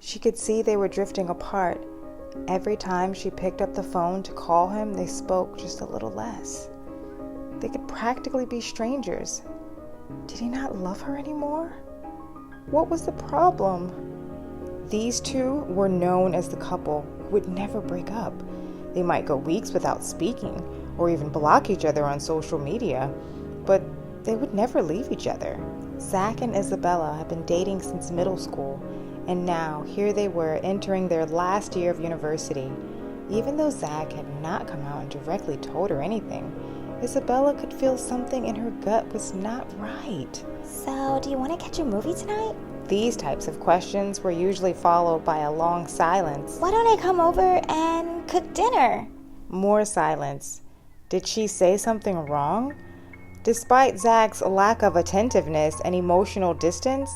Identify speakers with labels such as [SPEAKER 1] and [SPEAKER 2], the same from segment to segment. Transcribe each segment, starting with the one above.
[SPEAKER 1] She could see they were drifting apart. Every time she picked up the phone to call him, they spoke just a little less. They could practically be strangers. Did he not love her anymore? What was the problem? These two were known as the couple who would never break up. They might go weeks without speaking or even block each other on social media, but they would never leave each other. Zach and Isabella had been dating since middle school, and now here they were entering their last year of university. Even though Zach had not come out and directly told her anything, Isabella could feel something in her gut was not right.
[SPEAKER 2] So, do you want to catch a movie tonight?
[SPEAKER 1] These types of questions were usually followed by a long silence.
[SPEAKER 2] Why don't I come over and cook dinner?
[SPEAKER 1] More silence. Did she say something wrong? Despite Zach's lack of attentiveness and emotional distance,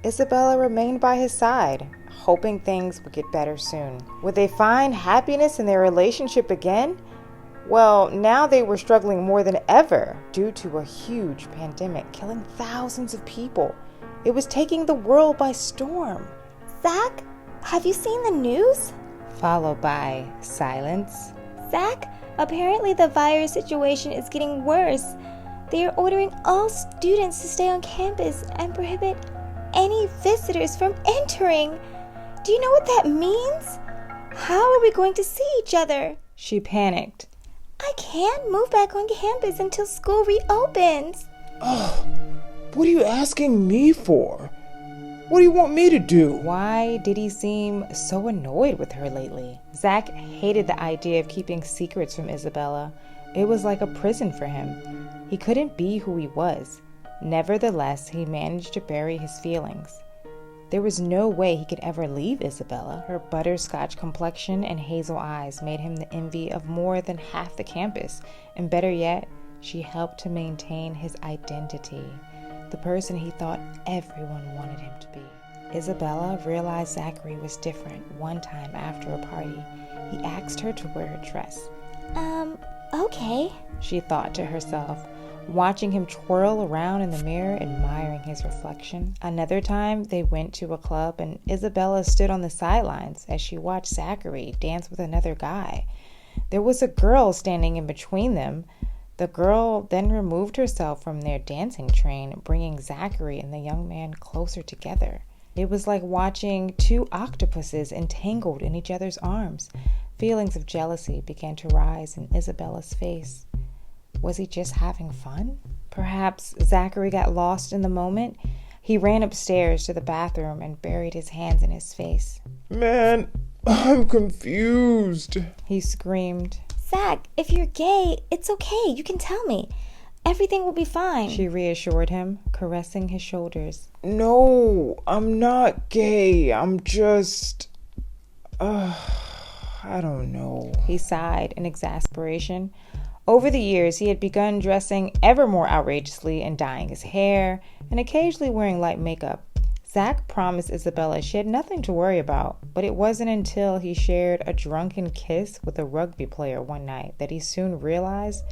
[SPEAKER 1] Isabella remained by his side, hoping things would get better soon. Would they find happiness in their relationship again? Well, now they were struggling more than ever due to a huge pandemic killing thousands of people. It was taking the world by storm.
[SPEAKER 2] Zach, have you seen the news?
[SPEAKER 1] Followed by silence.
[SPEAKER 2] Zach, apparently the virus situation is getting worse. They are ordering all students to stay on campus and prohibit any visitors from entering. Do you know what that means? How are we going to see each other?
[SPEAKER 1] She panicked.
[SPEAKER 2] I can't move back on campus until school reopens.
[SPEAKER 3] Oh, what are you asking me for? What do you want me to do?
[SPEAKER 1] Why did he seem so annoyed with her lately? Zach hated the idea of keeping secrets from Isabella. It was like a prison for him. He couldn't be who he was. Nevertheless, he managed to bury his feelings. There was no way he could ever leave Isabella. Her butterscotch complexion and hazel eyes made him the envy of more than half the campus. And better yet, she helped to maintain his identity, the person he thought everyone wanted him to be. Isabella realized Zachary was different one time after a party. He asked her to wear a dress.
[SPEAKER 2] Okay,
[SPEAKER 1] she thought to herself, watching him twirl around in the mirror, admiring his reflection. Another time, they went to a club, and Isabella stood on the sidelines as she watched Zachary dance with another guy. There was a girl standing in between them. The girl then removed herself from their dancing train, bringing Zachary and the young man closer together. It was like watching two octopuses entangled in each other's arms. Feelings of jealousy began to rise in Isabella's face. Was he just having fun? Perhaps Zachary got lost in the moment. He ran upstairs to the bathroom and buried his hands in his face.
[SPEAKER 3] Man, I'm confused,
[SPEAKER 1] he screamed.
[SPEAKER 2] Zach, if you're gay, it's okay. You can tell me. Everything will be fine,
[SPEAKER 1] she reassured him, caressing his shoulders.
[SPEAKER 3] No, I'm not gay. I'm just... I don't know.
[SPEAKER 1] He sighed in exasperation. Over the years, he had begun dressing ever more outrageously and dyeing his hair and occasionally wearing light makeup. Zach promised Isabella she had nothing to worry about, but it wasn't until he shared a drunken kiss with a rugby player one night that he soon realized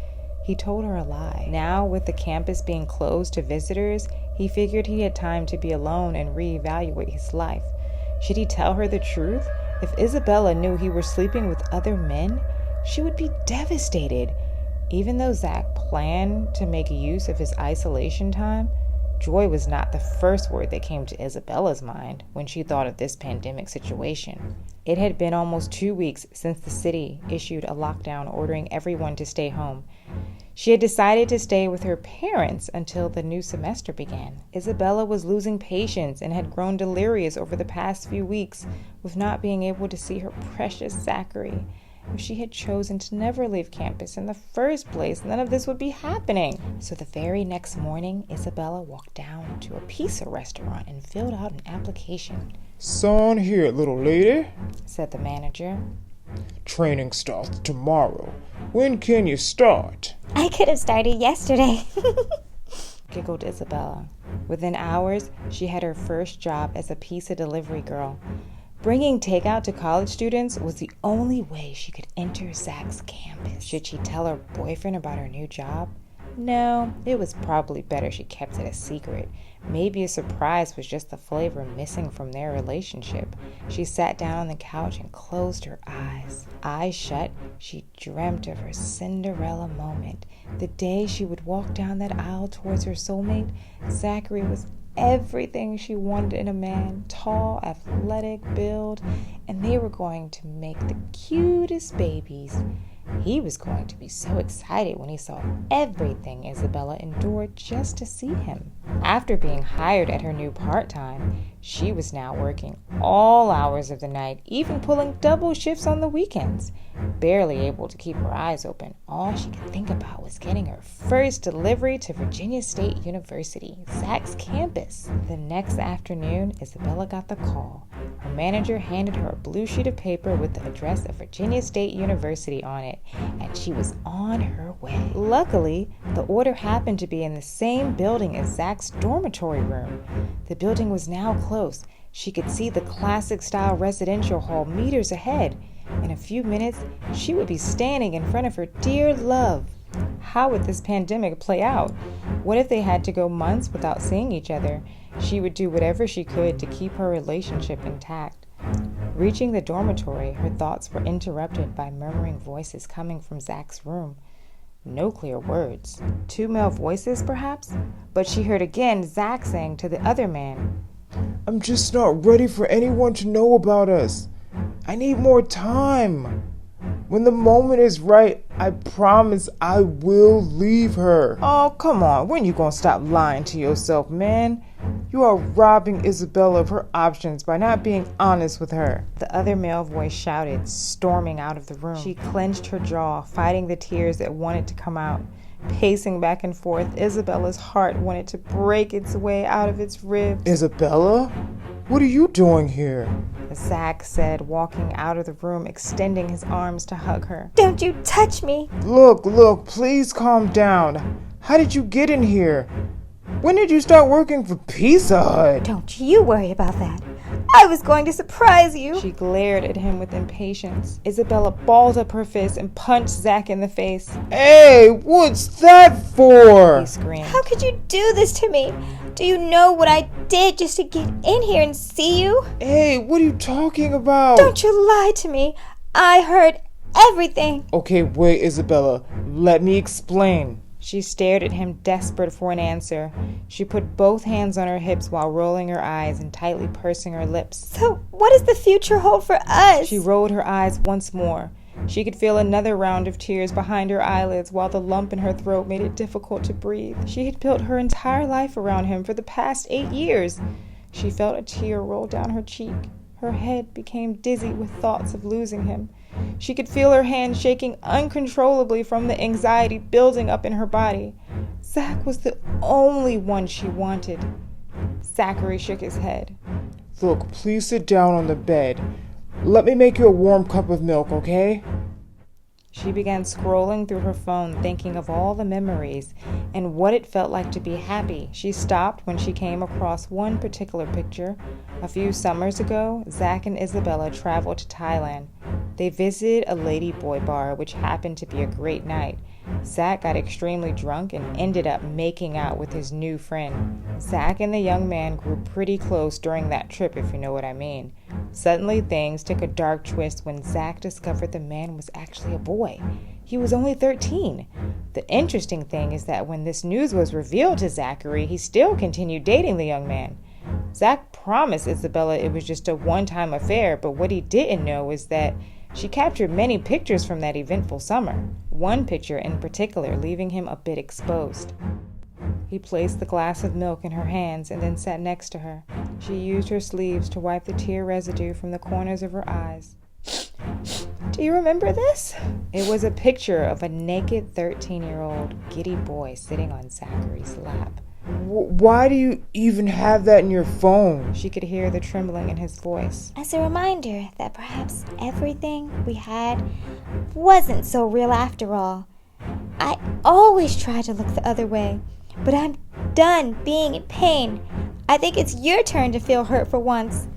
[SPEAKER 1] he told her a lie. Now, with the campus being closed to visitors, he figured he had time to be alone and reevaluate his life. Should he tell her the truth? If Isabella knew he was sleeping with other men, she would be devastated. Even though Zach planned to make use of his isolation time, joy was not the first word that came to Isabella's mind when she thought of this pandemic situation. It had been almost 2 weeks since the city issued a lockdown ordering everyone to stay home. She had decided to stay with her parents until the new semester began. Isabella was losing patience and had grown delirious over the past few weeks with not being able to see her precious Zachary. If she had chosen to never leave campus in the first place, none of this would be happening. So the very next morning, Isabella walked down to a pizza restaurant and filled out an application.
[SPEAKER 3] "Son here, little lady,"
[SPEAKER 1] said the manager.
[SPEAKER 3] "Training starts tomorrow. When can you start?"
[SPEAKER 2] I could have started yesterday,
[SPEAKER 1] giggled Isabella. Within hours, she had her first job as a pizza delivery girl. Bringing takeout to college students was the only way she could enter Zach's campus. Should she tell her boyfriend about her new job? No, it was probably better she kept it a secret. Maybe a surprise was just the flavor missing from their relationship. She sat down on the couch and closed her eyes. Eyes shut, she dreamt of her Cinderella moment. The day she would walk down that aisle towards her soulmate. Zachary was everything she wanted in a man. Tall, athletic build, and they were going to make the cutest babies. He was going to be so excited when he saw everything Isabella endured just to see him. After being hired at her new part-time, she was now working all hours of the night, even pulling double shifts on the weekends. Barely able to keep her eyes open, all she could think about was getting her first delivery to Virginia State University, Zach's campus. The next afternoon, Isabella got the call. Her manager handed her a blue sheet of paper with the address of Virginia State University on it, and she was on her way. Luckily, the order happened to be in the same building as Zach's dormitory room. The building was now close. She could see the classic-style residential hall meters ahead. In a few minutes, she would be standing in front of her dear love. How would this pandemic play out? What if they had to go months without seeing each other? She would do whatever she could to keep her relationship intact. Reaching the dormitory, her thoughts were interrupted by murmuring voices coming from Zach's room. No clear words. 2 male voices, perhaps? But she heard again Zach saying to the other man,
[SPEAKER 3] I'm just not ready for anyone to know about us. I need more time. When the moment is right, I promise I will leave her. Oh, come on. When you gonna stop lying to yourself, man? You are robbing Isabella of her options by not being honest with her.
[SPEAKER 1] The other male voice shouted, storming out of the room. She clenched her jaw, fighting the tears that wanted to come out. Pacing back and forth, Isabella's heart wanted to break its way out of its ribs.
[SPEAKER 3] Isabella? What are you doing here?
[SPEAKER 1] Zach said, walking out of the room, extending his arms to hug her.
[SPEAKER 2] Don't you touch me!
[SPEAKER 3] Look, please calm down. How did you get in here? When did you start working for Pizza Hut?
[SPEAKER 2] Don't you worry about that. I was going to surprise you.
[SPEAKER 1] She glared at him with impatience. Isabella balled up her fist and punched Zach in the face.
[SPEAKER 3] Hey, what's that for?
[SPEAKER 1] He screamed.
[SPEAKER 2] How could you do this to me? Do you know what I did just to get in here and see you?
[SPEAKER 3] Hey, what are you talking about?
[SPEAKER 2] Don't you lie to me. I heard everything.
[SPEAKER 3] Okay, wait, Isabella. Let me explain.
[SPEAKER 1] She stared at him, desperate for an answer. She put both hands on her hips while rolling her eyes and tightly pursing her lips.
[SPEAKER 2] So, what does the future hold for us?
[SPEAKER 1] She rolled her eyes once more. She could feel another round of tears behind her eyelids while the lump in her throat made it difficult to breathe. She had built her entire life around him for the past 8 years. She felt a tear roll down her cheek. Her head became dizzy with thoughts of losing him. She could feel her hands shaking uncontrollably from the anxiety building up in her body. Zach was the only one she wanted. Zachary shook his head.
[SPEAKER 3] Look, please sit down on the bed. Let me make you a warm cup of milk, okay?
[SPEAKER 1] She began scrolling through her phone, thinking of all the memories and what it felt like to be happy. She stopped when she came across one particular picture. A few summers ago, Zach and Isabella traveled to Thailand. They visited a ladyboy bar, which happened to be a great night. Zach got extremely drunk and ended up making out with his new friend. Zach and the young man grew pretty close during that trip, if you know what I mean. Suddenly, things took a dark twist when Zach discovered the man was actually a boy. He was only 13. The interesting thing is that when this news was revealed to Zachary, he still continued dating the young man. Zach promised Isabella it was just a one-time affair, but what he didn't know was that she captured many pictures from that eventful summer, one picture in particular leaving him a bit exposed. He placed the glass of milk in her hands and then sat next to her. She used her sleeves to wipe the tear residue from the corners of her eyes. Do you remember this? It was a picture of a naked 13-year-old giddy boy sitting on Zachary's lap.
[SPEAKER 3] Why do you even have that in your phone?
[SPEAKER 1] She could hear the trembling in his voice.
[SPEAKER 2] As a reminder that perhaps everything we had wasn't so real after all. I always try to look the other way, but I'm done being in pain. I think it's your turn to feel hurt for once.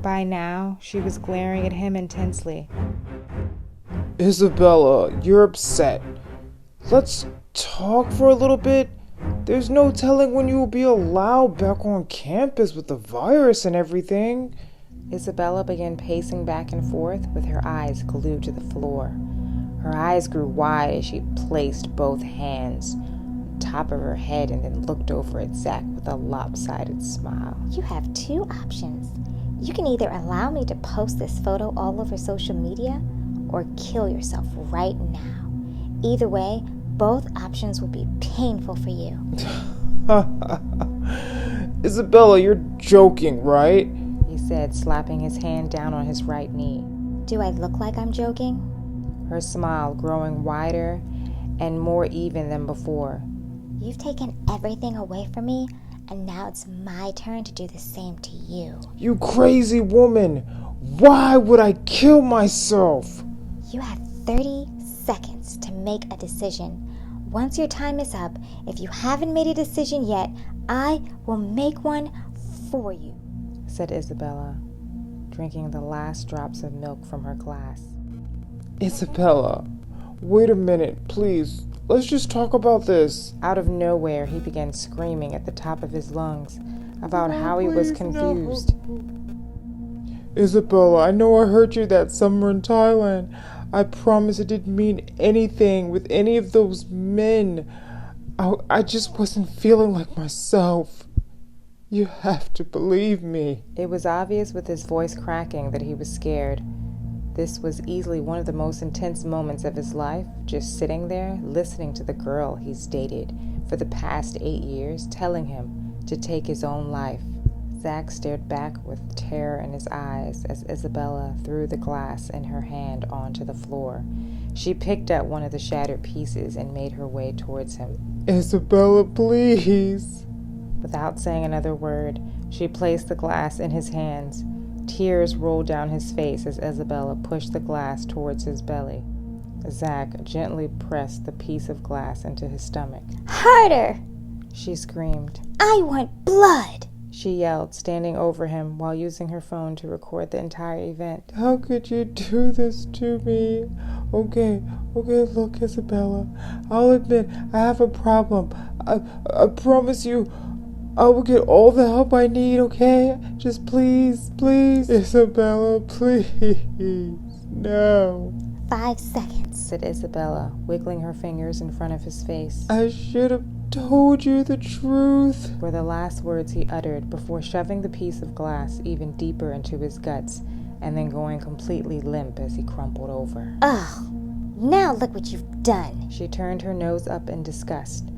[SPEAKER 1] By now, she was glaring at him intensely.
[SPEAKER 3] Isabella, you're upset. Let's talk for a little bit. There's no telling when you will be allowed back on campus with the virus and everything.
[SPEAKER 1] Isabella began pacing back and forth with her eyes glued to the floor. Her eyes grew wide as she placed both hands on top of her head and then looked over at Zach with a lopsided smile.
[SPEAKER 2] You have two options. You can either allow me to post this photo all over social media or kill yourself right now. Either way, both options will be painful for you.
[SPEAKER 3] Isabella, you're joking, right?
[SPEAKER 1] He said, slapping his hand down on his right knee.
[SPEAKER 2] Do I look like I'm joking?
[SPEAKER 1] Her smile growing wider and more even than before.
[SPEAKER 2] You've taken everything away from me, and now it's my turn to do the same to you.
[SPEAKER 3] You crazy woman! Why would I kill myself?
[SPEAKER 2] You have 30 seconds to make a decision. Once your time is up, if you haven't made a decision yet, I will make one for you,
[SPEAKER 1] said Isabella, drinking the last drops of milk from her glass.
[SPEAKER 3] Isabella, wait a minute, please. Let's just talk about this.
[SPEAKER 1] Out of nowhere, he began screaming at the top of his lungs about how he was confused.
[SPEAKER 3] Isabella, I know I hurt you that summer in Thailand. I promise it didn't mean anything with any of those men. I just wasn't feeling like myself. You have to believe me.
[SPEAKER 1] It was obvious with his voice cracking that he was scared. This was easily one of the most intense moments of his life, just sitting there, listening to the girl he's dated for the past 8 years, telling him to take his own life. Zach stared back with terror in his eyes as Isabella threw the glass in her hand onto the floor. She picked up one of the shattered pieces and made her way towards him.
[SPEAKER 3] Isabella, please.
[SPEAKER 1] Without saying another word, she placed the glass in his hands. Tears rolled down his face as Isabella pushed the glass towards his belly. Zach gently pressed the piece of glass into his stomach.
[SPEAKER 2] Harder!
[SPEAKER 1] She screamed.
[SPEAKER 2] I want blood!
[SPEAKER 1] She yelled, standing over him while using her phone to record the entire event.
[SPEAKER 3] How could you do this to me? Okay, look, Isabella. I'll admit I have a problem. I promise you I will get all the help I need, okay? Just please, Isabella, please. No.
[SPEAKER 2] 5 seconds,
[SPEAKER 1] said Isabella, wiggling her fingers in front of his face.
[SPEAKER 3] I should have told you the truth,
[SPEAKER 1] were the last words he uttered before shoving the piece of glass even deeper into his guts and then going completely limp as he crumpled over.
[SPEAKER 2] Ugh, now look what you've done.
[SPEAKER 1] She turned her nose up in disgust.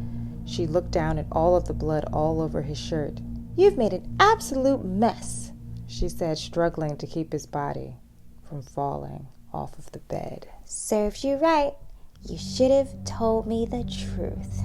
[SPEAKER 1] She looked down at all of the blood all over his shirt. You've made an absolute mess, she said, struggling to keep his body from falling off of the bed.
[SPEAKER 2] Serves you right. You should have told me the truth.